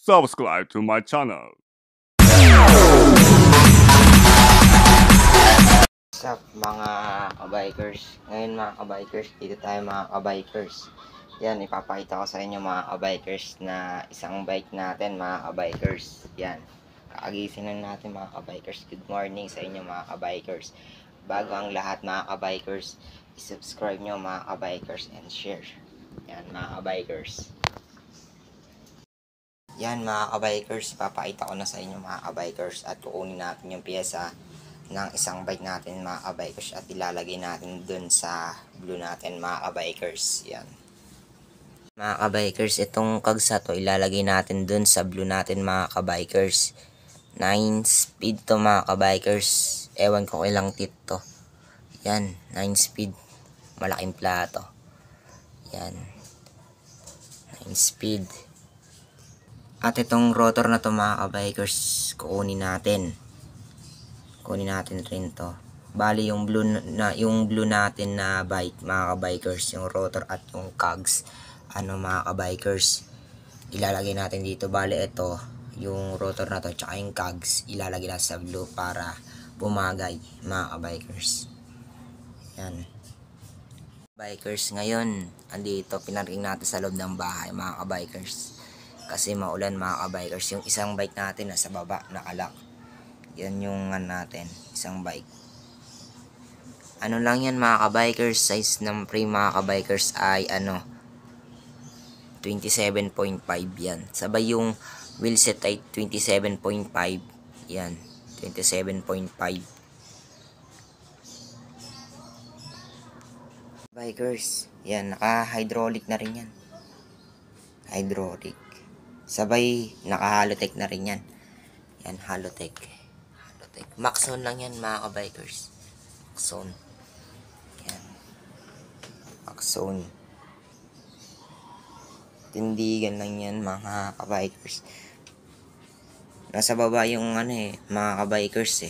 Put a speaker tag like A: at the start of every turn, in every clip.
A: Subscribe to my channel.
B: What's up mga kabikers? Ngayon mga kabikers, dito tayo mga kabikers. Yan, ipapakita ko sa inyo mga kabikers na isang bike natin mga kabikers. Yan, kakagising lang natin mga kabikers. Good morning sa inyo mga kabikers. Bago ang lahat mga kabikers, i-subscribe nyo mga kabikers and share. Yan mga kabikers. Yan mga kabikers, ipapakita ko na sa inyo mga kabikers at kukunin natin yung pyesa ng isang bike natin mga kabikers at ilalagay natin dun sa blue natin mga kabikers. Yan mga kabikers, itong kagsa to ilalagay natin dun sa blue natin mga kabikers. 9 speed to mga kabikers, ewan ko ilang tit to. Yan, 9 speed, malaking plato. Yan, 9 speed. At itong rotor na to mga kabikers, kunin natin rin to. Bali yung blue natin na bike mga kabikers, yung rotor at yung cogs mga kabikers, ilalagay natin dito. Bali ito yung rotor na to tsaka yung cogs ilalagay natin sa blue para bumagay mga kabikers. Yan bikers, ngayon andito pinarking natin sa loob ng bahay mga kabikers kasi maulan mga kabikers. Yung isang bike natin nasa baba nakalock. Yan yung natin, isang bike. Ano lang yan mga kabikers, size ng frame mga kabikers ay 27.5 yan. Sabay yung wheelset ay 27.5. Yan, 27.5. Bikers, yan, naka-hydraulic na rin yan. Hydraulic. Sabay, naka-halotech na rin yan. Yan, halotech. Maxon lang yan mga kabikers. Maxon. Yan. Maxon. Tindigan lang yan mga kabikers. Nasa baba yung mga kabikers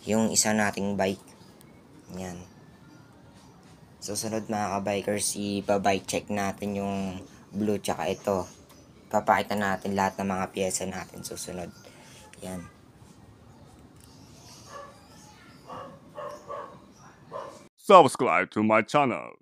B: yung isa nating bike. Yan. Susunod mga kabikers, ipa-bike check natin yung blue tsaka ito. Papakita natin lahat ng mga pyesa natin susunod. Yan.
A: Subscribe to my channel.